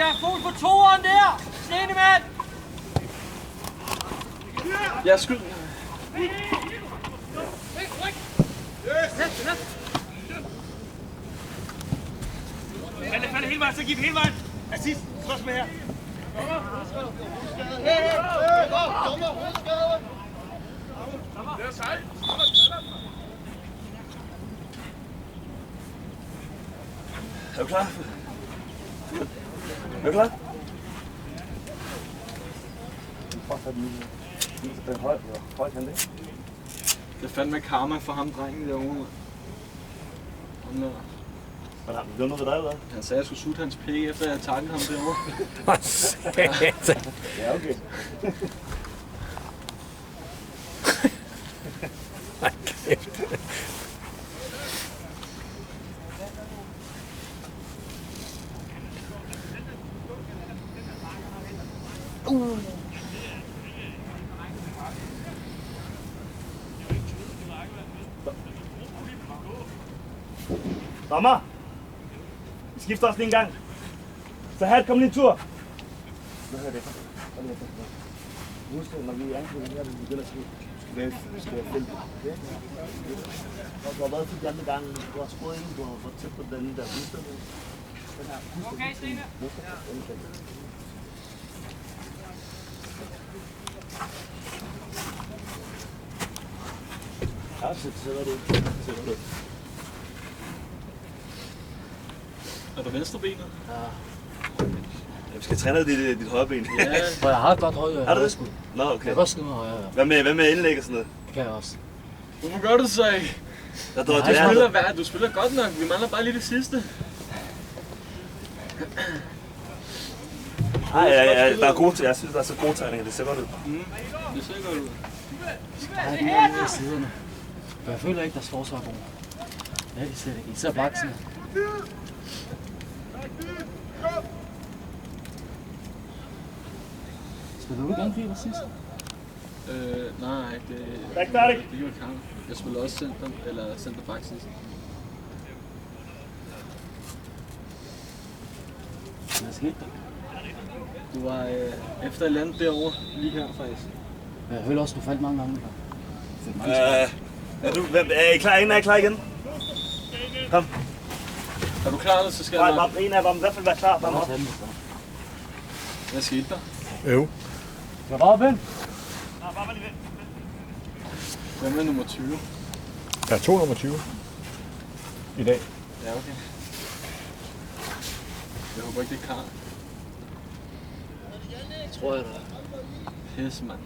har fokus på toeren der! Stenemann! Jeg skyder. Falde hele vejen, så giv hele vejen. Assist, slås med her. Er du klar? Er du klar? Det er fandme karma for ham, drengen derovre. Hvad har du noget ved dig, eller? Han sagde, at jeg skulle sutte hans pæk, efter jeg havde takket ham derovre. Ja, okay. Dommer! Vi skifter også lige en gang. Så her, kom lige en tur. Hvad hedder det? Husk det, når vi er angrebet her, vi begynder at skrive. Skal jeg finde? Okay? Du har været til de andre gange, du har skruet ind, du har været tæt på den der husk det. Okay, Stine. Ja, så sætter du. Er du venstrebenet? Ja. Vi skal træne dit højre ben. Ja. Og jeg har et godt højre. Har du det? Nå, okay. Jeg kan godt skyde med højre. Hvad med indlæg og sådan noget? Det kan jeg også. Hvorfor gør du det så ikke? Du spiller godt nok. Vi mangler bare lige det sidste. Ja, der er gode, jeg synes, der er så gode tegninger. Det ser godt ud. Det ser godt ud. Der er de her nede i siderne. For jeg føler ikke, deres forsvar er gode. Ja, de ser det ikke. Især baksene. Spiller du ikke angriber sidst? Nej, det Er ikke færdig? det gjorde kamp. Jeg spiller også centerback sidst. Hvad skete der? Du var efter et land derovre, lige her faktisk. Jeg føler også, du faldt mange gange. Er I klar? Er I klar igen? Kom. Er du klar, eller så skal Nej, jeg bare en af dem. I hvert fald være klar. Bare op. Hvad skete der? Jo. Skal du op, ven? Hvem er nummer 20? Der er 2 nummer 20 i dag. Ja, okay. Jeg håber ikke, det er Karl. Det tror jeg da. Pisse, mand.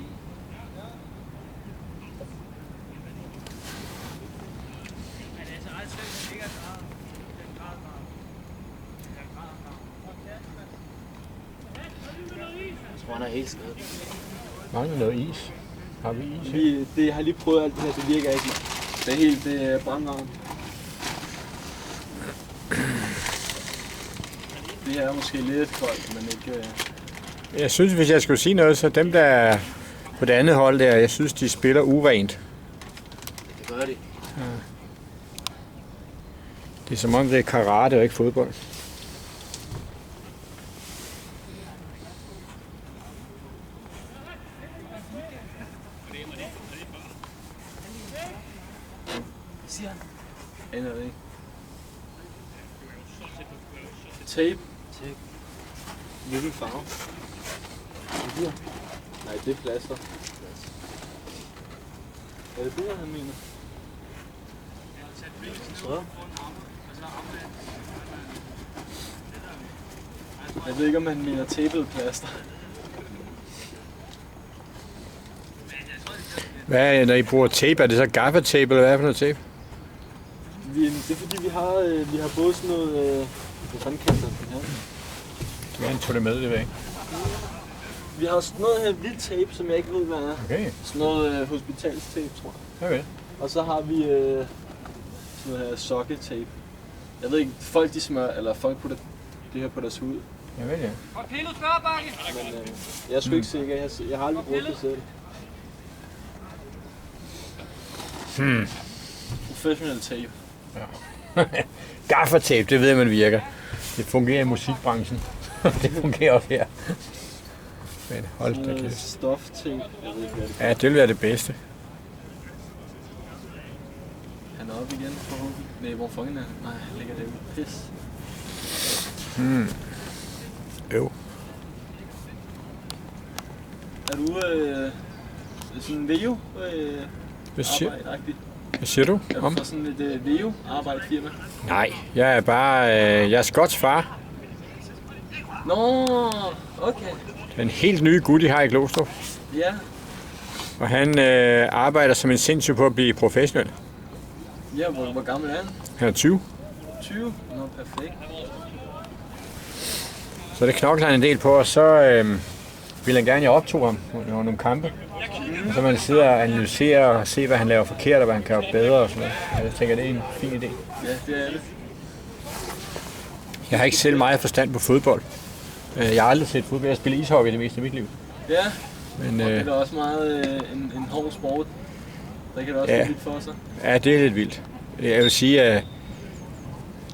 Jeg tror, han er helt skadet. Mangler noget is. Har vi is her? Jeg har lige prøvet alt det her, det virker ikke. Det er helt brandvarmt. Det er måske lidt koldt, men ikke... Jeg synes, hvis jeg skulle sige noget, så dem, der er på det andet hold der, jeg synes, de spiller urent. Det gør de. Ja. Det er som om, det er karate og ikke fodbold. Siger han. Aner det ikke. Tape. Tape. Hvilken farve? Nej, det er plaster. Er det det, han mener? Så. Jeg ved ikke, om han mener tapet plaster. Hvad er, når I bruger tape? Er det så gaffatape, eller hvad er det for noget tape? Det er fordi, vi har både sådan noget... Hvad fanden kalder den her? Ja, han tog det med, det væk. Vi har sådan noget her hvidt tape, som jeg ikke ved, hvad er. Okay. Sådan noget hospitalstape, tror jeg. Okay. Og så har vi sådan noget her sokketape. Jeg ved ikke, folk de smører, eller folk putter det her på deres hud. Jeg ved, ja. Og pillet spørgebakke! Men jeg er sgu ikke sikker, jeg har aldrig brugt det selv. Professional tape. Gaffatape, det ved man virker. Det fungerer i musikbranchen. Det fungerer også her. Men hold da Noget kæft. stofting. Jeg ved ikke, hvad det er. Ja, det vil være det bedste. Han er oppe igen forhåbentlig. Nej, hvor fucking er han? Nej, han ligger derude. Pis. Øv. Er du sådan VEO Hvad siger, arbejde-agtig? hvad siger du Er du om? fra sådan et VEO arbejde-firma? Nej, jeg er bare... jeg er Scots far. Nå, okay. Den helt nye gut, de har i Glostrup. Ja, Og han arbejder som en sindssyg på at blive professionel. ja, hvor gammel er han? Han er 20. 20? Nå, perfekt. Så det knokler han en del på, og så vil han gerne, at jeg optog ham under nogle kampe. Og så man sidder og analyserer og se, hvad han laver forkert, og hvad han kan gøre bedre og sådan noget. Og jeg tænker, det er en fin idé. Ja, det er det. Jeg har ikke selv meget forstand på fodbold. Jeg har aldrig set fodbold. Jeg spiller ishockey det meste af mit liv. Ja, Men og det er da også meget en hård sport. Der kan det også Ja. være lidt for sig. ja, det er lidt vildt. Jeg vil sige, at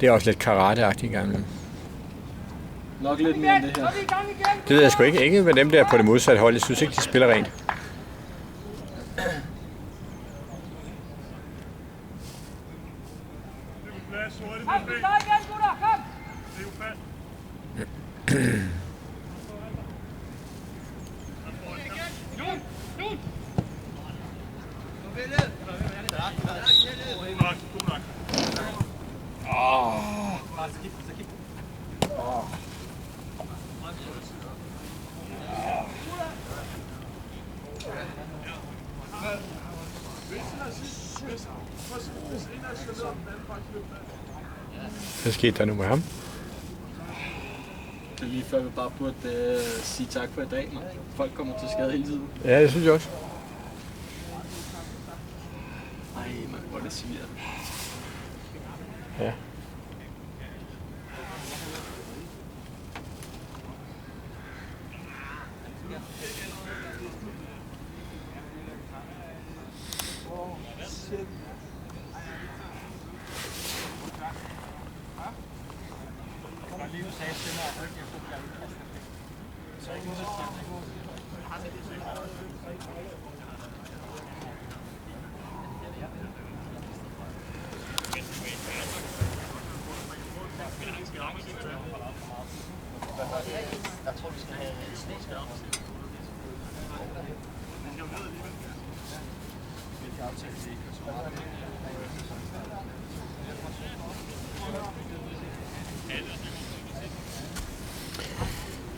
det er også lidt karate-agtigt i gang. Nok lidt mere end det her. Så er vi i gang igen. Det ved jeg sgu ikke. Ikke med dem der på det modsatte hold. Jeg synes ikke, de spiller rent. Kom, vi tager igen, gutter. Kom. Hvad skete der nu med ham? Det er lige før vi bare burde sige tak for i dag, når folk kommer til skade hele tiden. Ja, det synes jeg også. Ej, man, hvor er det sviger. Ja.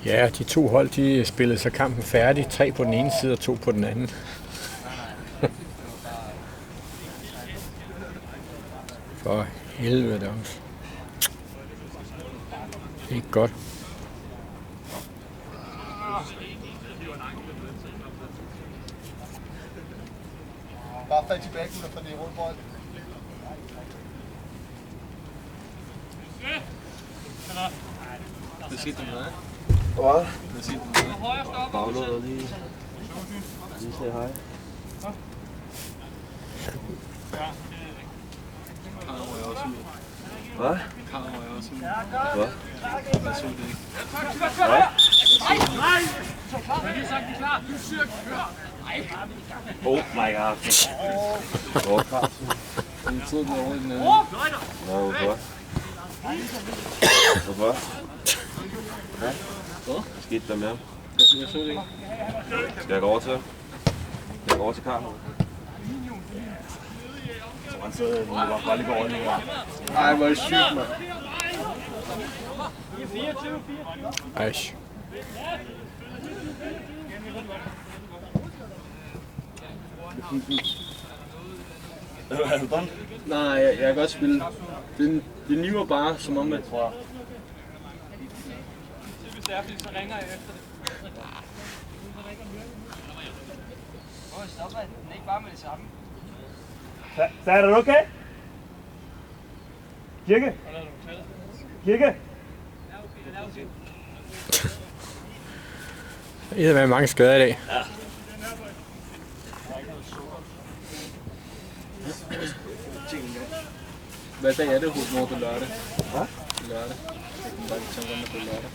Ja, de to hold, de spillede så kampen færdig. 3 på den ene side og 2 på den anden. For helvede også. Ikke godt. Bare fat tilbage, gutter, for det er rundt bold. Hvad skete der med dig? Hvad? Hvad skete der med dig? Højre stopper. Baglodet lige sige hej. Karl røg også ud. Hvad? Karl røg også ud. Hvad? Jeg så det ikke. Jeg har lige sagt, vi er klar. Du siger, kør. Oh my god. Hvor Carlsen? Jeg troede, du var over i den anden. Nå, hvorfor? Hvorfor? Hvad? Hvad skete der med ham? Jeg så det ikke. Skal jeg gå over til ham? Skal jeg gå over til Carl? Han sidder, nu var bare lige gå over lige her. Ej, hvor er det sygt, mand. Ejsh. Er du done? Nej, jeg kan godt spille. Det niver bare, som om at... Tror jeg. Hvis det er, fordi så ringer jeg efter det. Stop, den er ikke bare med det samme. Så er det okay? Kirke? Kirke? Der har været mange skader i dag. Hvad dag er det hos Morten lørdag? Hvad? Lørdag. Jeg kan bare ikke tænke om, at det er lørdag.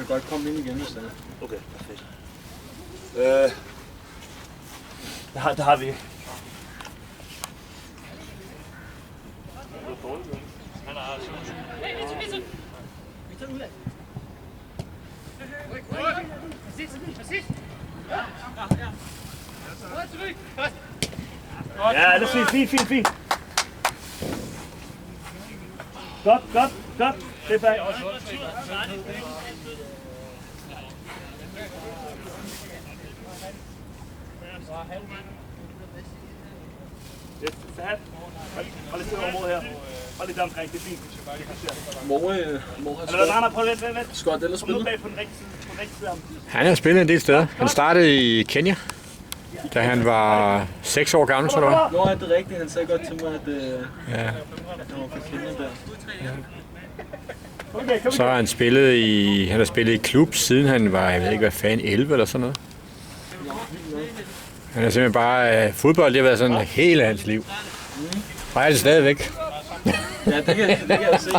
kan godt komme ind igen, hvis det er. Okay, perfekt. Der har vi. Ja, det er fint. Godt. Det er færdigt. Hold lidt til området her. Hold lidt omkring, det er fint. Mor har skåret eller spillet. Han har spillet en del steder. Han startede i Kenya, da han var 6 år gammel, så det var. Nå, er det rigtigt? Han sagde godt til mig, at han var fra Kenya der. Så har han spillet i klub, siden han var, jeg ved ikke hvad fanden, 11 eller sådan noget. Han er simpelthen bare, fodbold, det har været sådan hele hans liv. Og er det stadigvæk. Ja, det kan jeg se.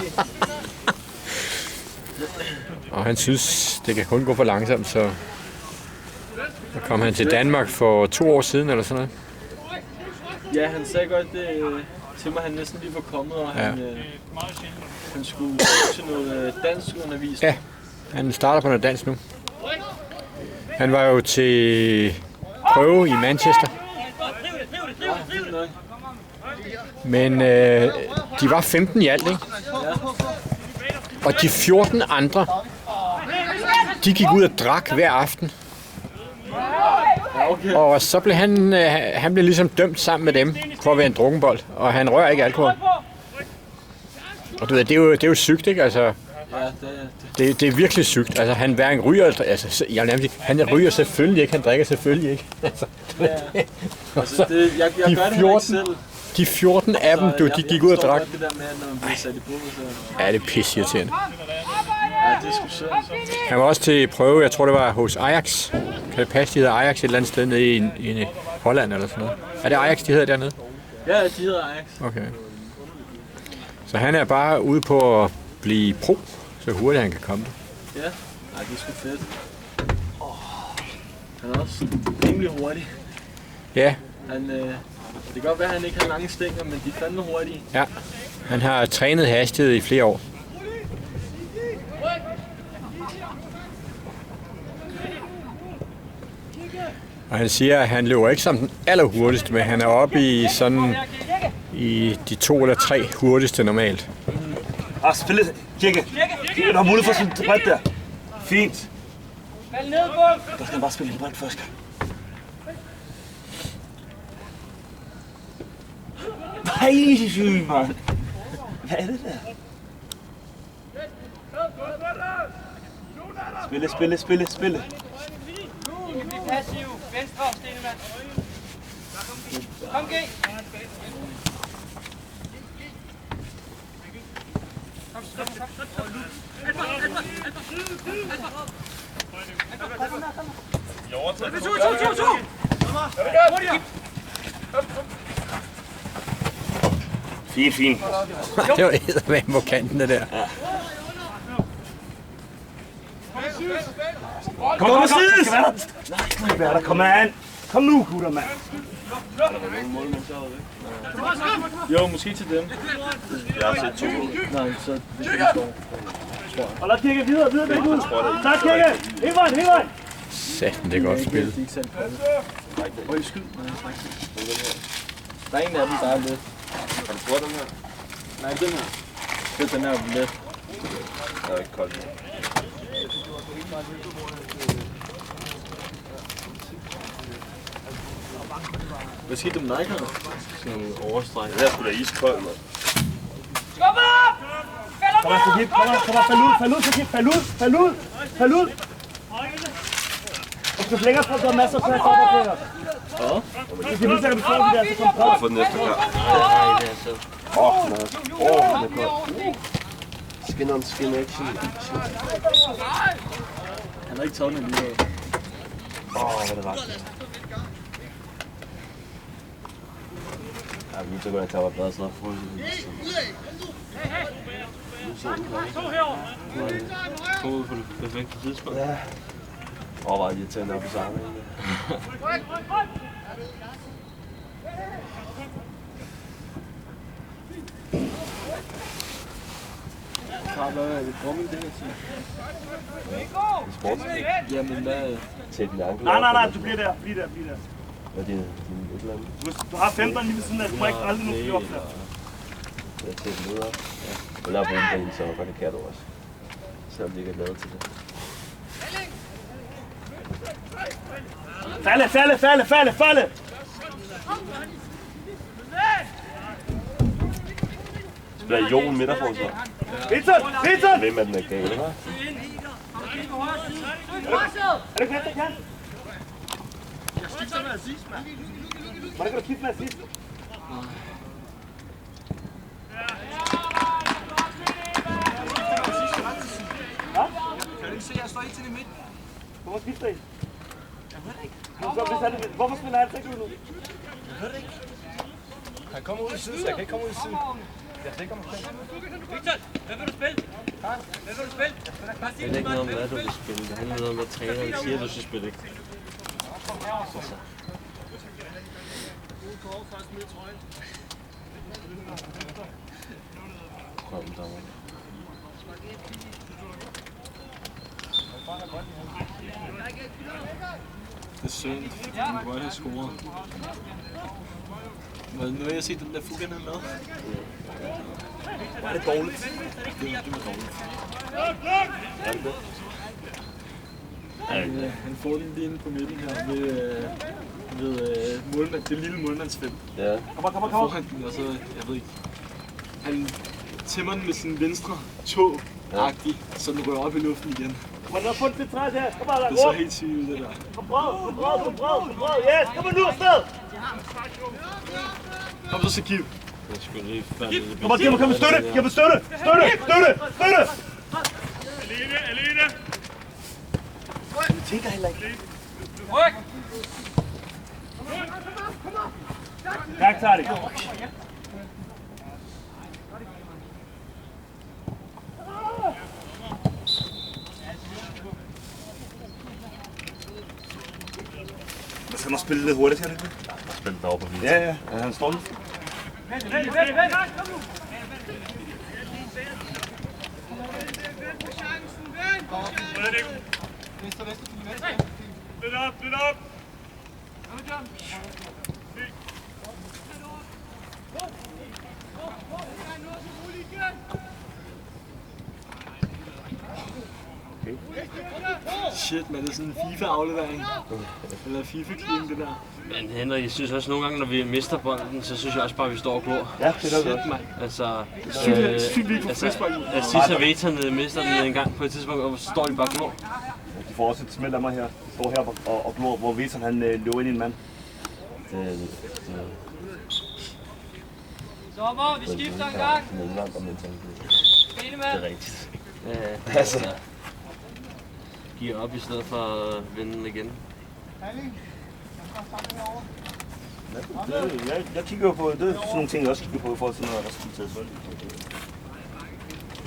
Og han synes, det kan kun gå for langsomt, så kom han til Danmark for 2 år siden eller sådan noget. Ja, han sagde godt til mig, at han næsten lige var kommet, og han skulle til noget danskundervisning. Ja, han starter på noget dans nu. Han var jo til prøve i Manchester. Men de var 15 i alt, ikke? Og de 14 andre, de gik ud og drak hver aften. Og så blev han blev ligesom dømt sammen med dem for at være en drukkenbold, og han rører ikke alkohol. Og du ved, det er jo sygt, ikke? Altså, det er virkelig sygt. Altså, han hverken ryger, altså, han ryger selvfølgelig ikke, han drikker selvfølgelig ikke. Altså, jeg gør det ikke selv. De 14 af dem, de gik ud og drak. Det der med, når man bliver sat i bord, så... Ja, det er pisseirriterende. Ja, det er sgu synd. Han var også til prøve, jeg tror det var hos Ajax. Kan det passe, de hedder Ajax et eller andet sted nede i Holland eller sådan noget? Er det Ajax, de hedder dernede? Ja, de hedder Ajax. Okay. Så han er bare ude på at blive pro, så hurtigt han kan komme. Ja, det er sgu fedt. Han er også rimelig hurtig. Ja. Det kan godt være, at han ikke har lange stænger, men de er fandme hurtige. Ja, han har trænet hastighed i flere år. Og han siger, at han løber ikke som den allerhurtigste, men han er oppe i sådan i de 2 eller 3 hurtigste normalt. Spillet, Kirke. Du har mulighed for sådan et bredt der. Fint. Der skal han bare spille en bredt først. Nej, syg, mand. Hvad er det der? Spille. Passiv. Venstre, Stenemann. Kom, G. Fint. Det var eddermame på kanten, det der. Kom an. Kom nu, gutter, mand. Jo, måske til dem. Jeg har set 2. Nej, så det er ikke står. Og lad Kirke videre, ud. Tak, Kirke. Hele vejen. Satan, det er godt spillet. Øj, skyd. Der er en af dem, der er lidt. Har du prøvet den her? Nej, den her. Det er den her let. Der er ikke koldt. Hvad skete der med dig, Karl? Sådan nogle overstreg. Det her skulle da iskoldt, mand. Skub op! Kom ud, fald ud. Du skal længere fra, der er masser af plads op og klæder. Ja. Hvis vi nu sætter på de der, så kom på. For den næste gang. Nej, det er så. Det er godt. Skin on skin action. Han har ikke taget den alligevel. Hvad er det rart. Ja, nu så går jeg til at være bedre, så der er frøs. Troede på det perfekte tidspunkt. Ja. Overvej irriterende op i sammen. Hvad er det drumming det her til? Sportsligt. Jamen hvad? Tæt din ankel. Nej, du bliver der. Bliv der. Hvad er din et eller andet? Du har 15 lige ved siden af, du må ikke aldrig nu blive op der. Jeg er tæt ned op. Ja. Eller på en bane, så det kan du også. Selvom det ikke er lavet til det. Falde! Spiller Jon midterforsvar. Vincent! Hvem er den er gale, hva'? Er det knæt, der kan? Jeg skifter med assist, mand. Hvordan kan du skifte med assist? Kan du ikke se, at jeg står helt til i midten? Hvorfor skifter I? Jeg ved det ikke. Hvorfor spiller han ikke ud nu? Jeg ved det ikke. Han kommer ud i siden, så jeg kan ikke komme ud i siden. Jeg skal ikke komme ud i siden. Victor, hvad vil du spille? Hvad vil du spille? Det er ikke noget om, hvad du vil spille. Det handler noget om, hvad træneren siger, du skal spille, ikke? Kom, dommer. Det er synd, fordi han godt have scoret. Men nu har jeg set den der Fugan han lavede. Hvor er det dårligt? Det var dårligt. Er det det? Han får den lige inde på midten her ved målmand, det lille målmandsfelt. Ja. Kom. Får han den, og så, jeg ved ikke. Han tæmmer den med sin venstre tå-agtig, så den rører op i luften igen. Man har fundet det træs her. Kom bare, Det så helt sygt ud, det der. Kom bra. Yes, kom nu afsted. Kom så, Sakib. Jeg skulle lige falde lidt. Kom, støtte. Alene! Jeg tænker heller ikke. Ryk! Tak, tager det. Man skal nok spille lidt hurtigt, skal det ikke? Spil den over på vildtid. Ja, han står lige. Vent, kom nu! Lidt op. Shit, man, det er sådan en FIFA-aflevering. Eller FIFA-clean, det der. Men Henrik, jeg synes også nogle gange, når vi mister bolden, så synes jeg også bare, at vi står og glor. Ja, det er Shit, mand. Altså, Sygt, vi ikke får frispolden. Sissa Veterne mister den en gang på et tidspunkt, og så står de bare og glor. De får også et smæld af mig her. De står her og glor, hvor Vincent han løber ind i en mand. Sommer, vi skifter en gang. Det er rigtigt. Altså. Giver op i stedet for at vinde den igen. Jeg kigger på, det er sådan nogle ting, jeg også kigger på i forhold til noget resultat.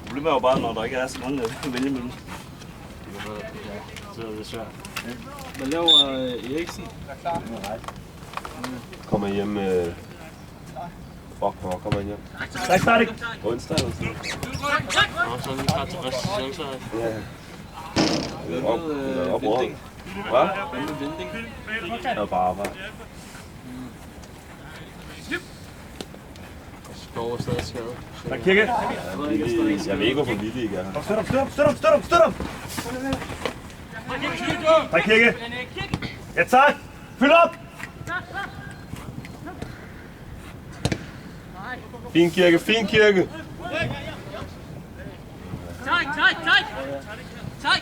Problemet er jo bare, når der ikke er så mange at vælge imellem. Så er det svært. Hvad laver Eriksen? Kommer hjem Fuck, hvor kommer han hjem? Tak, Stadik. Onsdag eller sådan noget. Nå, så er vi klar til resten, så ja. Hvad med Vinding? Hvad? Hvad med Vinding? Det er bare arbejde. Skov er stadig skadet. Tak, Kirke. Jeg ved ikke, hvorfor Willi ikke er her. Støt ham. Tak, Kirke. Ja, tak. Fyld op. Fin Kirke, fin Kirke. Tak!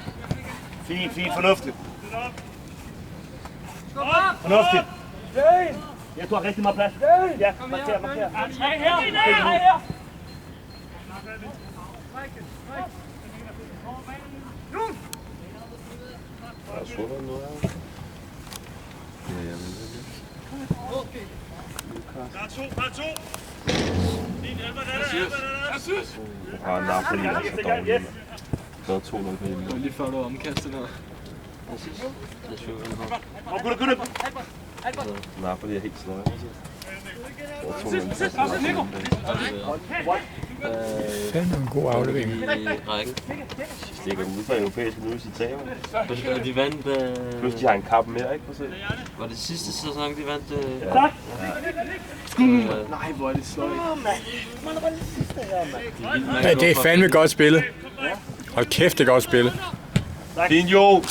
Fint, fornuftigt. Fornuftigt. Ja, du har rigtig meget plads. Ja, marker. Her! Der er sort noget her. Ja, jeg ved det. Der er to. Og Napoli er så dårlige. Så 2-0 på hjemme. Det var lige før du omkastet der. Napoli er helt sløje. Fandme en god aflevering. Stikker ud fra europæiske nu, hvis de taber. Og de vandt... Plus de har en kamp mere, ikke? Præcis. Var det sidste sæson, de vandt? Nej, hvor er det sløjt. Ja, det er fandme godt spillet. Hold kæft, det er godt spillet. Fint jo! Og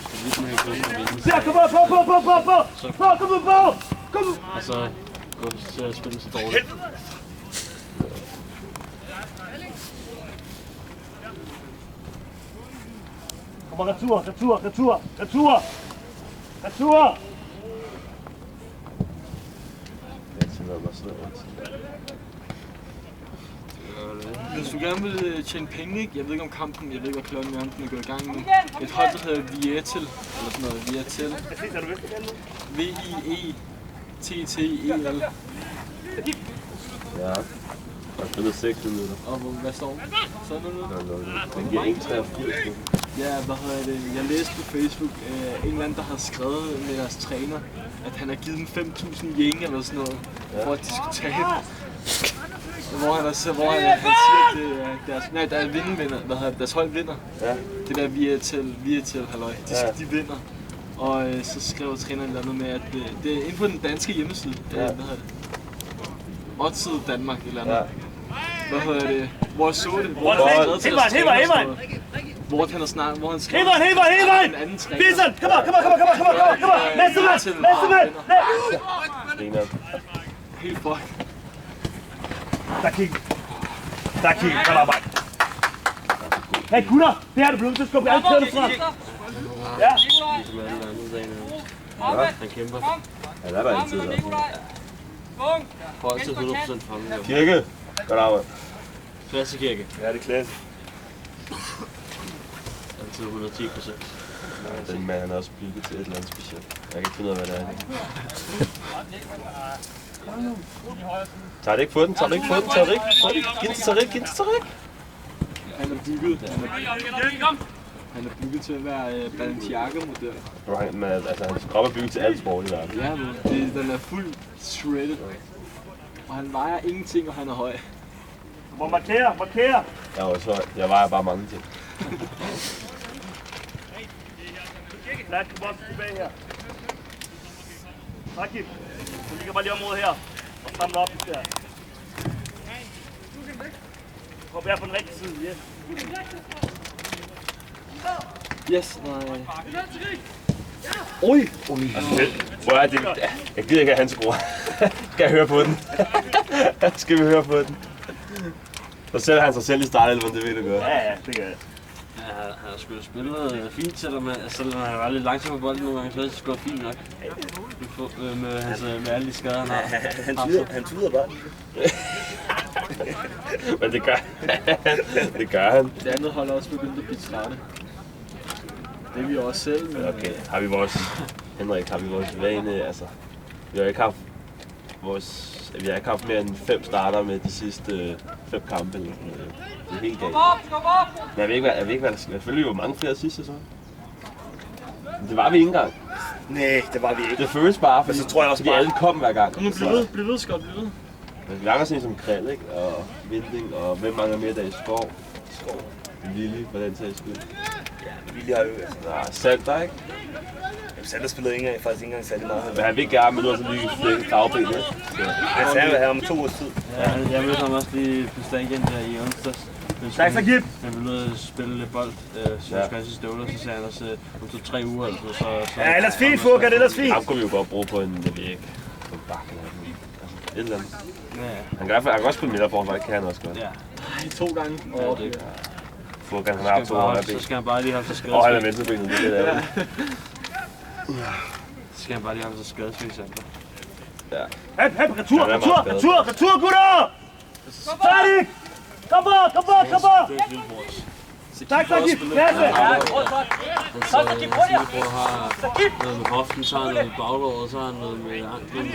så går det til at spille så dårligt. Kom retur! Hvis du gerne vil tjene penge, ikke? Jeg ved ikke om kampen, jeg ved ikke, hvad klokken er, om den er gået i gang nu. Et hold, der hedder Vietel, eller sådan noget, Vietel. V-I-E-T-T-E-L. Ja. Der er spillet 6 minutter. Og hvad står den? Sådan noget? Den giver 1,83. Ja, hvad hedder det? Jeg læste på Facebook, en eller anden, der har skrevet med deres træner, at han har givet dem 5.000 yen eller sådan noget, for at de skulle tabe. Hvor han siger, at deres hold vinder. Ja. Det der Vietel, halløj. De vinder. Og så skrev træneren et eller andet med, at det er inde på den danske hjemmeside. Hvad hedder det? Oddside Danmark eller andet. Hvad hedder det? Hvor jeg så det? Hvor han har snakket, hvor han skrev en anden træner. Bison! Kom on! Næste mand! Helt fuck. Der kigger, kom op, mand. Hey gutter, det her er du blevet til at skubbe alle kørende fra. Ja. Han kæmper. Ja, der er der altid der. Får altid 100% frem. Kirke! Godt arbejde. Klassekirke. Ja, det er klasse. Altid 110%. Ja, den mand han er også bygget til et eller andet specielt. Jeg kan ikke finde ud af, hvad det er. Tager det ikke på den? Giv den til Tarik! Han er bygget til at være Balenciaga-model. Hans krop er bygget til alt sport i verden. Ja, den er fuldt shredded. Og han vejer ingenting, og han er høj. Du må markere! Jeg er også høj. Jeg vejer bare mange ting. Lad os komme tilbage her. Rakim, du ligger bare lige området her. Og samler op der. Prøv at være på den rigtige side, yes. Yes, nej. Ui! Hvor er det? Jeg gider ikke, at han skruer. Skal jeg høre på den? Skal vi høre på den? Så sætter han sig selv i startelven, det ved du godt. Ja, det gør jeg. Ja, han har sgu spillet fint, selvom han var lidt langsom på bolden nogle gange, så er det sgu fint nok. Med alle de skader, han har. Han tyder bare. Men det gør han. Det andet hold er også begyndt at blive trætte. Det er vi også selv, men... Okay, har vi vores vane, altså... Vi har ikke haft mere end 5 starter med de sidste 5 kampe. Eller sådan noget. Det er helt galt. Men jeg ved ikke, hvad der sker. Selvfølgelig var mange flere sidste sæson. Men det var vi ikke engang. Nej, det var vi ikke. Det føles bare, fordi, så tror jeg også fordi alle kom hver gang. Kom nu, bliv ved, Scott, bliv ved. Men vi langer sådan som Krell, ikke? Og Vinding, og hvem mangler mere der i Skov? Lille, for den sags skyld. Ja, Willy har jo... Sander, ikke? Sander spillede faktisk ikke engang særlig meget. Men han vil gerne, men nu har så lige flækket dagben, ikke? Jeg sagde, at han om 2 års tid. Ja, jeg mødte ham også lige på stadion der i onsdags. Tak så, Gip! Han ville ud og spille lidt bold, så skal han støvler, så sagde han også om 2-3 uger, altså, så... Ja, ellers fint, Fugger, ellers fint! Ham kunne vi jo godt bruge på en, jeg ved ikke, på en bakke eller sådan. Et eller andet. Ja. Han kan også spille midterforsvar, det kan han også godt. Ja. Nej, 2 gange. Ja, det Fugger, han har 2 højre ben. Så skal han bare lige have sig skadet. Og han er venstrebenet, det er lidt ærgerligt. Så skal han bare lige have sig skadet, skal vi sige. Ja. Retur, gutter! Færdig! Kom på! Tak, Sakib! Klasse! Så Silkeborg har noget med hoften, så har han noget med baglåret, og så har han noget med anklen.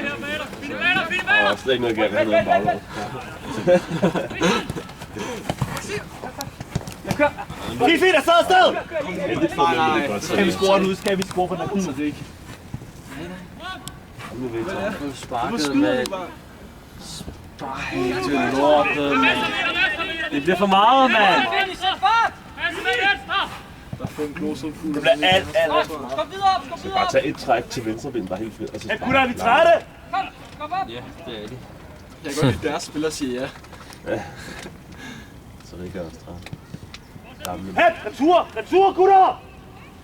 Og slet ikke noget galt med noget baglov. Fint, der sad afsted! Heldigt for mig, det godt. Skal vi score nu? Skal vi score på den her Så det er ikke. Nu ved jeg. Du sparket med... Sparket til lortet, mand. Det bliver for meget, mand. Der er 5 klosser. Det bliver alt for meget. Bare tage et træk til venstreben, bare helt fedt. Ja, gutter, er vi trætte? Ja, det er det. Jeg kan godt lide deres spillere siger ja. Så det gør også træt. Gamle. Hat, retur, gutter!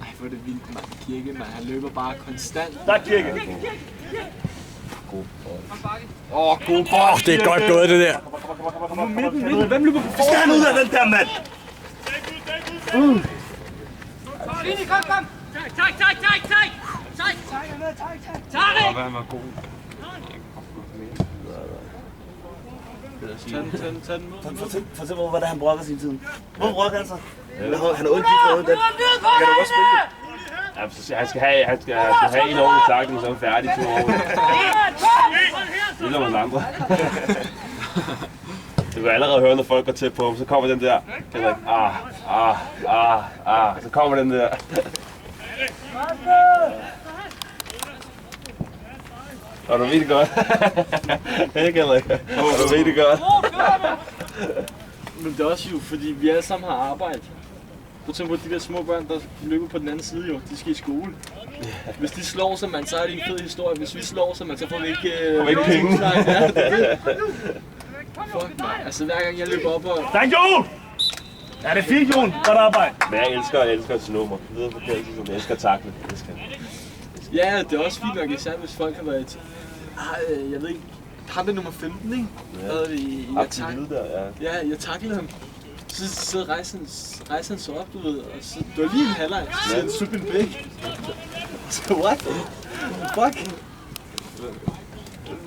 Ej, hvor er det vildt, mand. Kirke, mand. Han løber bare konstant. Der er Kirke. God bold. God bold. Det er godt gået, det der. Midten. Hvem løber på Vi skal have ud af den der, mand! Kom! Tak! Han var god. Tag den med. Fortæl mig, hvordan han brokker sin tid. Hvor brokker han sig? Han er ondt i forhold den. Kan du godt spille det? Ja, så han skal have en ordentlig takling, så er han færdig 2 år. Det er nogle andre. Du kan allerede høre, når folk går tæt på ham, så kommer den der. Henrik, så kommer den der. Og du ved det godt. Ikke, Henrik? Du ved det godt. Men det er også jo, fordi vi alle sammen har arbejde. Du tænker på de der små børn, der løber på den anden side jo. De skal i skole. Hvis de slår sig, man, så er det en fed historie. Hvis vi slår sig, man, så får vi ikke penge. Ja, det. Fuck mig. Altså hver gang jeg løber op og... Tak, Jon! Ja, det er fint, Jon. Godt arbejde. Men jeg elsker til nummer. Videre på kædelsen, jeg elsker at takle. Ja, det er også fint nok, især hvis folk har været... Jeg ved ikke... Ham der nummer 15, ikke? Ja. Jeg taklede ham. Så rejste han så op, du ved, og så... Det var lige en halvleg, så siger han, sup en bæk. Så what? Fuck?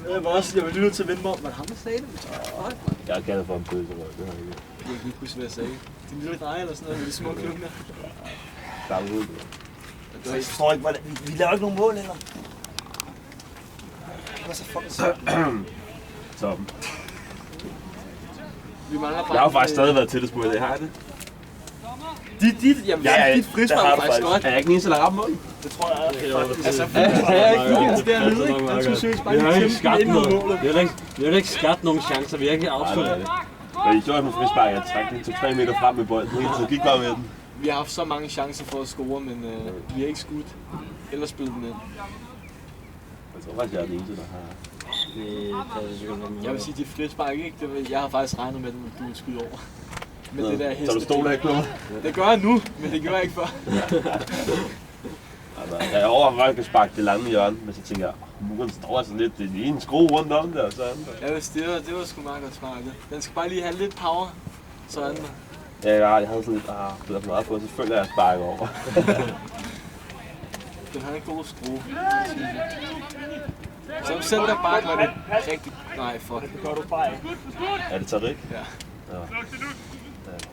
Jeg var lige nødt til at vende mig om, var det ham, der sagde det? Jeg er glad for en bøde, det har jeg ikke. Jeg kan ikke huske, hvad jeg sagde. Din lille dreje eller sådan noget med de små klubber. Der er ude. Jeg forstår ikke, vi laver ikke nogen mål længere. Hvad så fucking så? Toppen. Vi mangler bare... Jeg har faktisk stadig været tættest på det, har jeg det? Dit frispark var faktisk godt. Er jeg ikke den eneste, der rammer mål? Det tror jeg er. Altså, jeg ikke helt dernede, ikke? Han skulle søges bare lige kæmpe ind i Vi har ikke skabt nogen chancer, vi har ikke afsluttet det. Men I gjorde på frispark, jeg trak den 2-3 meter frem med bolden, så gik bare med den. Vi har haft så mange chancer for at score, men vi har ikke skudt. Eller spillet den ind. Jeg tror faktisk, jeg er den eneste, der har... Jeg vil sige, de frispark ikke. Jeg har faktisk regnet med, at du ville skyde over. Men det der heste... Så du stod der ikke noget? Det gør jeg nu, men det gør jeg ikke før. Jeg overvejer, at jeg kan sparke det lange hjørne, men så tænker jeg, muren står altså lidt, det er lige en skrue rundt om det, og sådan. Ja, det var sgu meget godt sparket. Den skal bare lige have lidt power, sådan der. Ja, jeg havde sådan lidt, det er for meget på, så føler jeg, at jeg sparker over. Den har en god skrue. Som centerback var det rigtig... Nej, fuck. Det gør du bare ikke. Er det Tariq? Ja.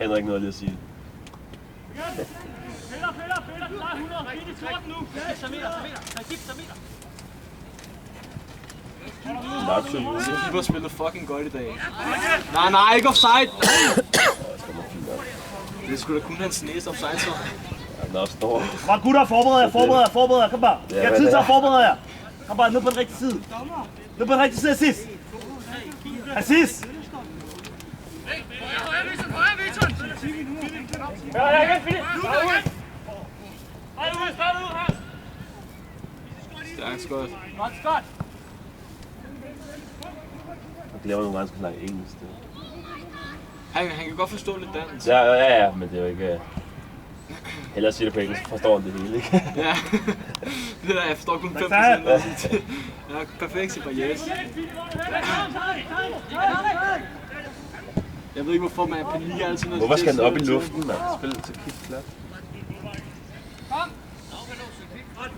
Henrik noget lige at sige. Keeper spiller fucking godt i dag. Nej, ikke offside! Det skulle da kun hans næse offside, så. Den er også stor. Kom gutter, forbered jer. Kom bare. Jeg har tid til at forberede jer. Kom bare ned på den rigtige side. Ned på den rigtige side, Assis. Assis! Stærkt skot. Jeg glemmer nogle gange, at snakke engelsk. Han kan godt forstå lidt dansk. Ja, men det er jo ikke... Ellers siger det på engelsk, så forstår han det hele, ikke? Ja, det der, jeg forstår kun 5%. Ja, perfekt til yes. Jeg ved ikke, hvorfor man er panik altid. Hvorfor skal den op i luften, mand? Spil til kick flat.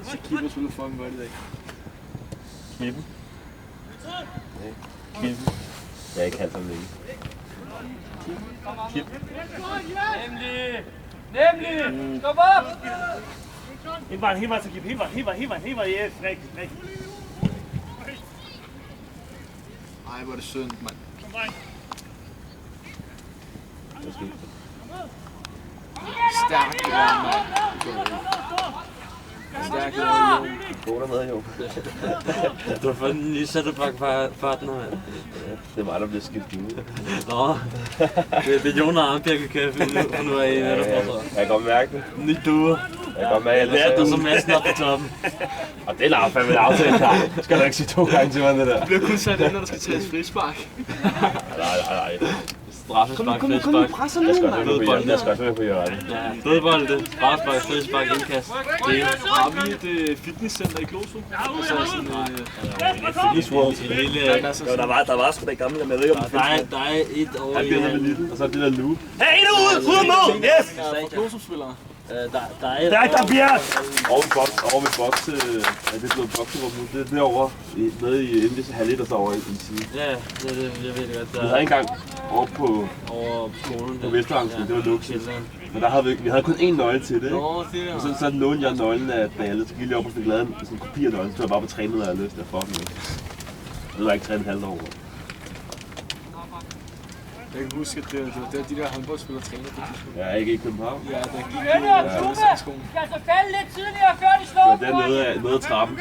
Så keeper spiller fucking godt i dag. Kippen? Nej, kippen. Jeg er ikke halvt om længe. Kip. Nemlig! Stop op! Hele vejen, så giv hele vejen, yes, rigtig. Ej, hvor er det synd, mand. Stærkt det der, mand. Stærkt det der, jo. God dernede, jo. Du har fået en ny sættepartner, mand. Det er mig, der bliver skiftet ud. Nå, det er Jon og Arnbjerg, vi kan finde nu af i Netterborg. Jeg kan godt mærke det. Ny duo. Jeg kan godt mærke, at Ja, der er så massen op på toppen. Og det er fandme en aftale, klar. Skal du ikke sige 2 gange til mig, det der? Det bliver kun sat ind, når der skal tages frispark. Nej. Straffespark, Kom nu, frispark. presser Jeg nu, skal mand. også være på hjørnet. Jeg skal også være på hjørnet. Ja, fodbold, straffespark, frispark, indkast. Det er Har vi et fitnesscenter i Glostrup? Altså sådan Fitness World. hele... Jo, der var sgu da gamle, men jeg ved ikke, om Der er et over Han bliver noget lille, og så er det der loop. Hey, en ud af mål! Yes! for Glostrup-spillere. Der bliver! Over ved boks, det er blevet bokserum nu. Det er derovre, nede i Indis halv 1 og så over i siden. Ja, det jeg ved det godt. Vi havde engang over på skolen. på Vesterangsen, det var luksus. Men der havde vi havde kun én nøgle til det, ikke? Nå, det er... Og så lånte jeg nøglen af Balle, så gik jeg lige op og fik lavet sådan en kopi af nøglen, så var jeg bare på trænet, og jeg havde lyst til at fucking med. Jeg var ikke trænet halvt år. Jeg kan huske, at det var de der håndboldspillere træner på tidspunkt. Jeg er ikke i København. Ja, der gik Skal altså falde lidt tidligere, før de slår. Det er nede af trappen.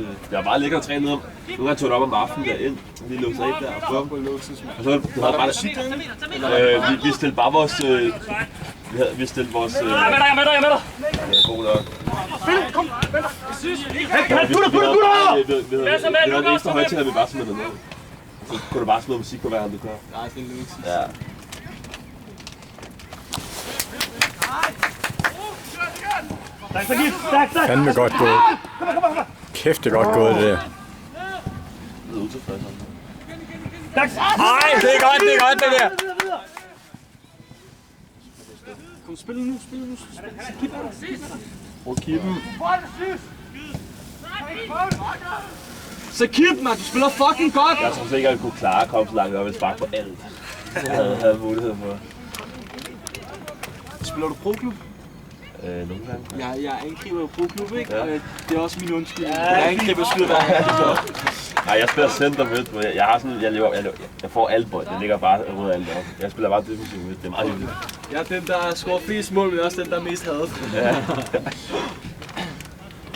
Det var bare lækkert at træne ned. Nu har jeg tog det op om aftenen derind. Lige lukket sig ind der. Og så det var bare... Vi stillede bare vores... Vi stillede vores... Jeg er med dig! Ja, god nok. Kom! Vi havde en ekstra højtaler, vi bare smed ned. Så kunne du bare smide musik på hver hand, du kører. Nej, det er luksus. Ja. Tak! Fandme godt gået. Kæft, det er godt gået, det der. Det er utilfreds. Ej, det er godt, det der. Kom, spil nu. Prøv at kippe. Så kip, man, du spiller fucking godt! Jeg tror sikkert, at jeg kunne klare at komme så langt op og sparke på alt. Jeg havde mulighed for. Spiller du pro-klub? Nogle gange. Jeg angriber jo pro-klub, ikke? Ja. Og det er også min undskyldning. Jeg angriber skyder hver gang. Nej, jeg spiller center midt. Jeg har sådan, jeg får alle bold. Jeg ligger bare og rydder alt op. Jeg spiller bare defensiv midt. Det er meget hyggeligt. Jeg er den, der scorer flest mål, men også den, der er mest hadet. Ja.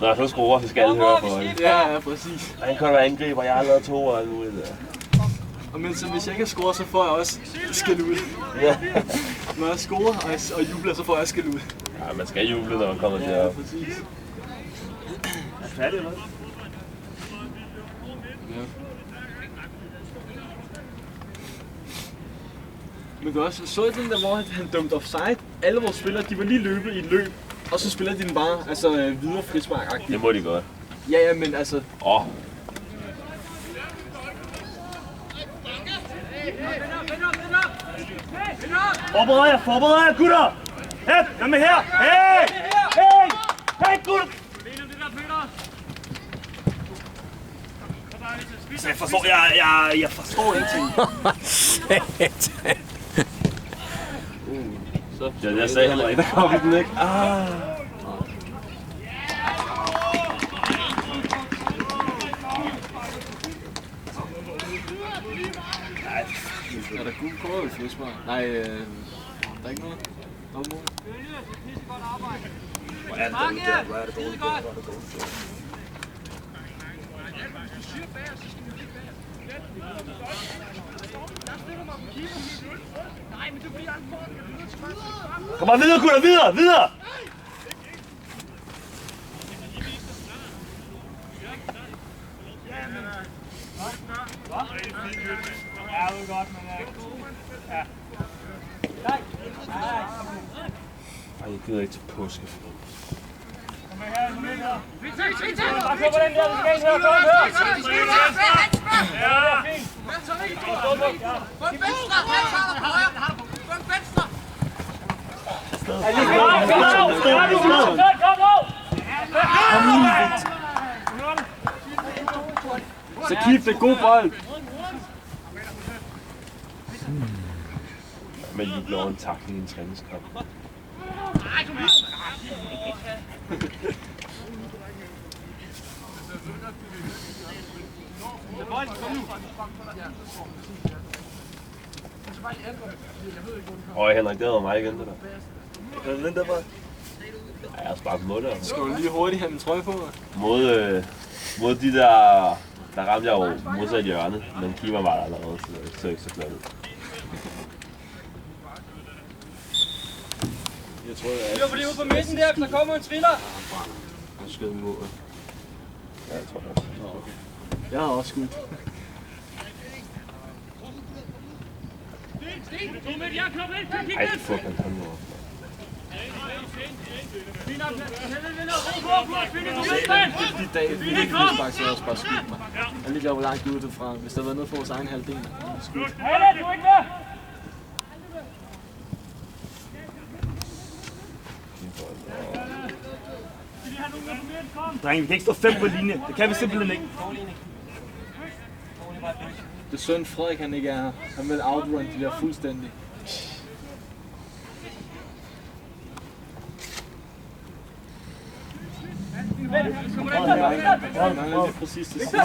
Når jeg så skruer, så skal alle høre på det. Ja, præcis. Han kan være angriber, jeg har lavet 2 og alt muligt der. Og men så hvis jeg ikke scorer, så får jeg også skæld ud. Ja. Når jeg scorer og jubler, så får jeg skæld ud. Ja, man skal juble, når man kommer derop. Ja, præcis. Er du færdig, eller hvad? Ja. Men du også så den der, hvor han dømte offside. Alle vores spillere, de var lige løbet i et løb. Og så spiller de den bare, altså videre frispark-agtigt. Det må de godt. Ja, men altså... Forbered jer, gutter! Hey, hvad med her? Hey, gutter! Jeg forstår ingenting. Jeg sagde heller ikke, der kom i den, ikke? Er der gul kort i frispark? Nej, der er ikke noget. Dobbeltmål. Hvor er det dårligt. Kom bare videre, gutter, videre! Ej, jeg gider ikke til påske. Så keep det god bold. Men de bliver en tackling i en træningskamp. Henrik, det var mig igen, det der. Er det den der bare? Ja, jeg sparker mod det. Skal du lige hurtigt have min trøje på? Mod de der ramte jeg jo modsat hjørnet, men keeper var der allerede, så det så ikke så flot ud. Jeg tror, jeg Styr på det ude på midten der, der kommer en triller. har skudt en mål. Ja, jeg tror også. Okay. Jeg har også skudt. Ej, fuck, han kom over. De dage, vi ikke kunne sparke, så også bare skudt mig. Jeg er lige glad, hvor langt ude det fra. Hvis der var noget for vores egen halvdel, skudt. Drenge, vi kan ikke stå 5 på linje. Det kan vi simpelthen ikke. Det er synd, Frederik han ikke er her. Han vil outrun de der fuldstændig. Han mangler lige præcis det sidste.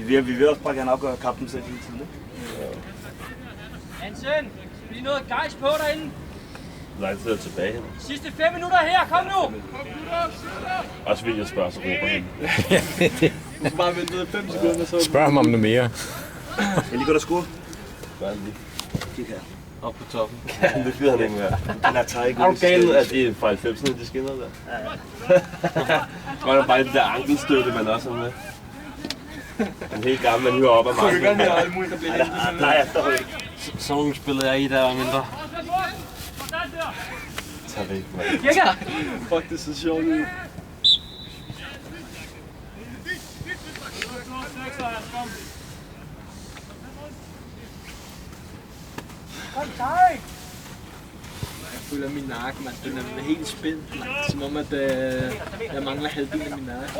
Vi vil også bare gerne afgøre kampen selv hele tiden. Hansen, lige noget gejs på derinde. Hvor lang tid er tilbage henne? Sidste 5 minutter her, kom nu! Også vil jeg spørge, så råber han. Du skal bare vente ned 5 sekunder, så... Spørg ham om noget mere. Jeg lige gå der score. Gør han lige. Kig her. Op på toppen. Ja, det gider han ikke mere. Den er træk. Er du gal, at det er fra 90'erne, de skinner der? Så var der bare det der ankelstøtte, man også har med. En helt gammel, man hiver op af marken. Rykkerne og alt muligt, der bliver lidt. Nej, efterhånden ikke. Så nogle spillede jeg i, der var mindre. Tag væk, mand. Fuck, det ser sjovt ud. Jeg føler min nakke, man. Den er helt spændt, man. Som om, at jeg mangler halvdelen af min nakke.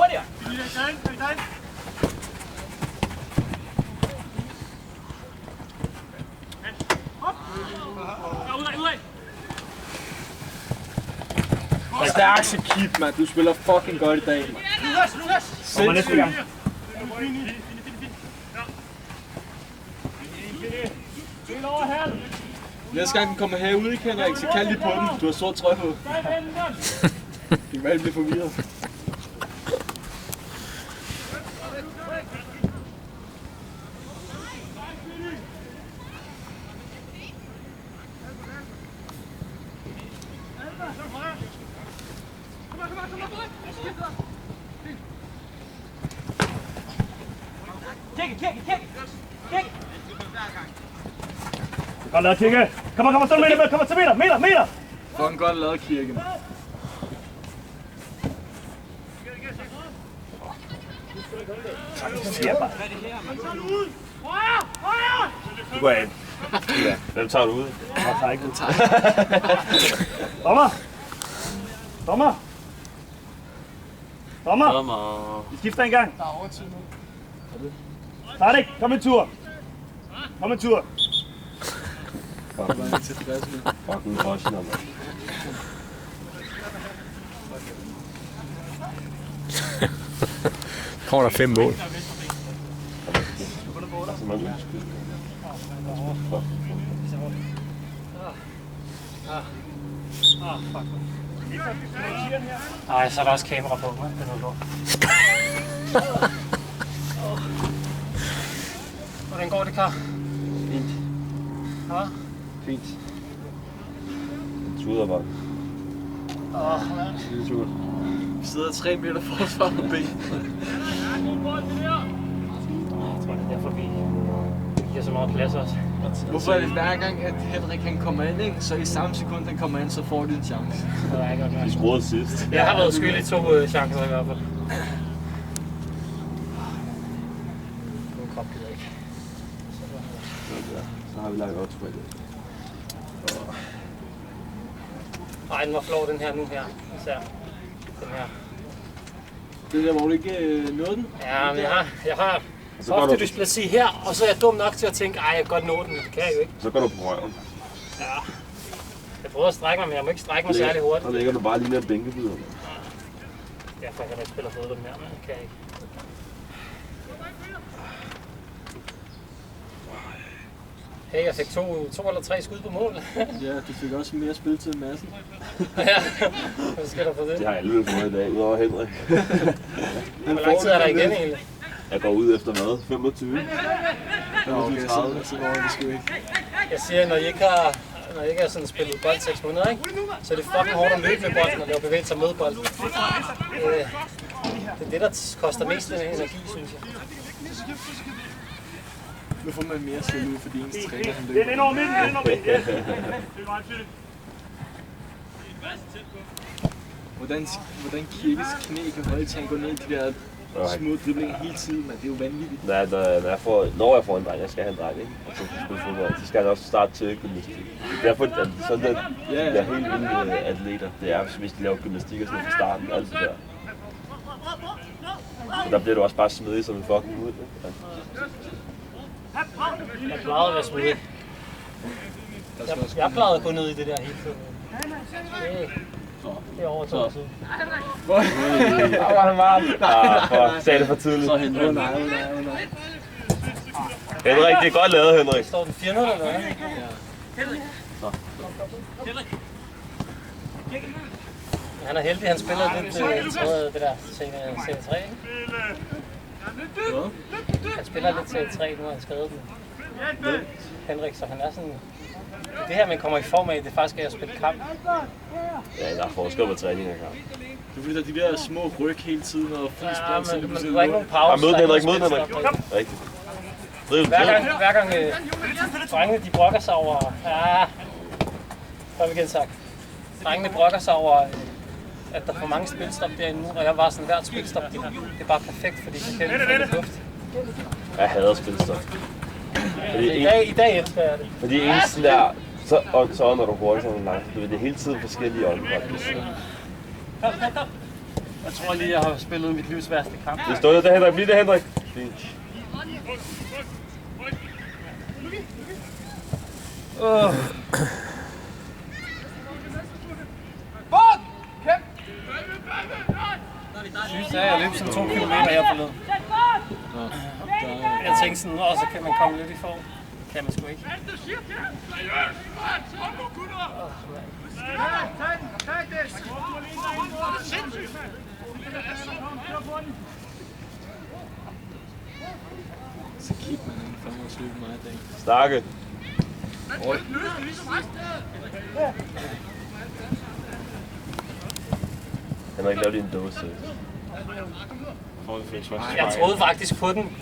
Stærk så keep, man. Du spiller fucking godt i dag, man. Kommer næste gang. Næste gang den kommer herude, ikke Henrik, så kald lige på den. Du har sort trøje på. Det kan være, at blive forvirret. Godt lavet, Kirke. Kom, stå meter, kom til meter. Fucking godt lavet, Kirke, man. Du går af. Hvem tager du ud? Jeg tager ikke ud. Dommer. Vi skifter en gang. Der er overtid nu. Start ikke. Kom en tur. Fucking Rosner, mand. Kommer der 5 mål. Nej, så er der også kamera på, hva'? Det er noget lort. Hvordan går det, Kar? Fint. Ja? Fint. Tuder bare. Lille tur. Vi sidder 3 meter forsvar på ben. Jeg tror, det er derfor, vi giver så meget plads også. Hvorfor er det hver gang, at Henrik han kommer ind, ikke? Så i samme sekund, han kommer ind, så får de en chance. Det er ikke godt Vi nok. skruede sidst. Jeg har været skyld i 2 chancer i hvert fald. Nu krop gider ikke. Så har vi lagt odds på det. Nej, den var flov den her nu her. Især den her. Det der, hvor du ikke nåede den? Ja, men jeg har hoftedysplasi her, og så er jeg dum nok til at tænke, jeg kan godt nå den, men det kan jeg jo ikke. Så går du på røven. Ja. Jeg prøver at strække mig, men jeg må ikke strække mig særlig hurtigt. Så ligger du bare lige ned af bænkebyder. Derfor kan jeg ikke spille fodbold mere, men det kan jeg ikke. Hey, jeg fik to eller tre skud på mål. Ja, du fik også mere spilletid end Madsen. Ja, hvad skal der for det? Det har jeg alligevel fået i dag, udover Henrik. Hvor lang tid er der igen egentlig? Jeg går ud efter hvad? 25? Okay, 30, så går det sgu ikke. Jeg siger, når I ikke har sådan spillet bold 6 måneder, ikke? Så er det fucking hårdt at løbe med bolden og lave bevægelser med bolden. Det er det, der koster mest energi, synes jeg. Nu får man mere selv ud, fordi ens træner han løber. Det er ind over midten, det er ind over midten. Yes. Det er meget tydeligt. Hvordan Kirkes knæ kan holde til at gå ned i de der små driblinger hele tiden, men det er jo vanvittigt. Nej, når jeg får en dreng, jeg skal have en dreng, ikke? Og så spille fodbold, så skal han også starte til gymnastik. Derfor at sådan der, der helt vilde atleter, det er, hvis de laver gymnastik og sådan fra starten, alt det der. Så der bliver du også bare smidig som en fucking ud, ikke? Jeg plejede at være smidig. Jeg plejede at gå ned i det der hele tiden. Det er over 2 siden. Hvor var det varmt? Sagde det for tidligt. Så Henrik. Nej. Henrik, det er godt lavet, Henrik. Står den 4-0 eller hvad? Han er heldig, han spiller lidt det der C3, ikke? Hvad? Han spiller lidt C3, nu har han skrevet den. Henrik, så han er sådan... Det her, man kommer i form af, det er faktisk at spille kamp. Ja, der er forskel på træning og kamp. Det er fordi, der er de der små ryg hele tiden og flest bold, så det men du har ikke nogen pause. Ja, mød den, Henrik, mød den, Henrik. Rigtigt. Hver gang drengene de brokker sig over... Ja, hvad vil jeg sagt? Drengene brokker sig over, at der er for mange spilstop derinde, og jeg var sådan, hvert spilstop, det er bare perfekt, fordi det kan ikke få luft. Jeg hader spilstop. I dag elsker jeg det. Fordi eneste der, så ånder du hurtigt sådan langt. Det er hele tiden forskellige åndedræt. Jeg tror lige, jeg har spillet mit livs værste kamp. Det står der, Henrik. Bliv det, Henrik. Fint. Jeg synes, at jeg løb sådan 2 kilometer her forleden. Jeg tænkte sådan, så kan man komme lidt i form. Det kan man sgu ikke. Så kig man ikke fandme også løbe mig i dag. Stakke. Henrik, lav din dåse. Jeg troede faktisk på den,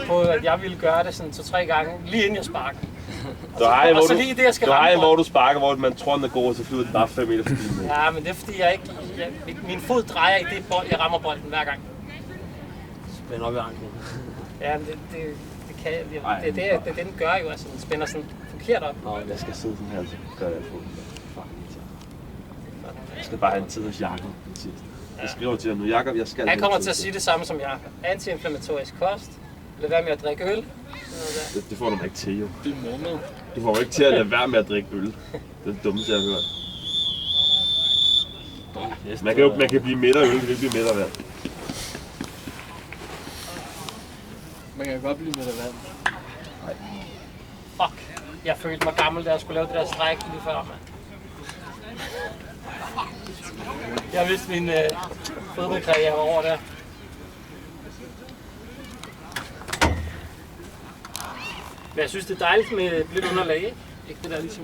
på at jeg ville gøre det sådan 2-3 gange, lige inden jeg sparker. Du har en, hvor du sparker, hvor man tror, den er god, og så flyver den bare 5 meter forbi. Ja, men det er fordi, min fod drejer i det bold, jeg rammer bolden hver gang. Spænder op i anklen. Ja, men det kan det den gør jo, altså den spænder sådan forkert op. Nå, jeg skal sidde sådan her, så gør jeg foden. Jeg skal bare have en tid hos Jakob den sidste. Jeg skriver til ham nu, Jakob, jeg skal... Han kommer til at sige det samme som Jakob. Antiinflammatorisk kost. Lad være med at drikke øl. Det får du ikke til, jo. Det er mormad. Du får ikke til at lade være med at drikke øl. Det er det dummeste, jeg har hørt. Man kan blive midt af øl, det vil blive midt af vand. Man kan godt blive med af vand. Fuck. Jeg følte mig gammel, da jeg skulle lave det der stræk lige før, mand. Jeg vidste min fodboldkarriere over der. Men jeg synes, det er dejligt med lidt underlag, ikke? Ikke det der ligesom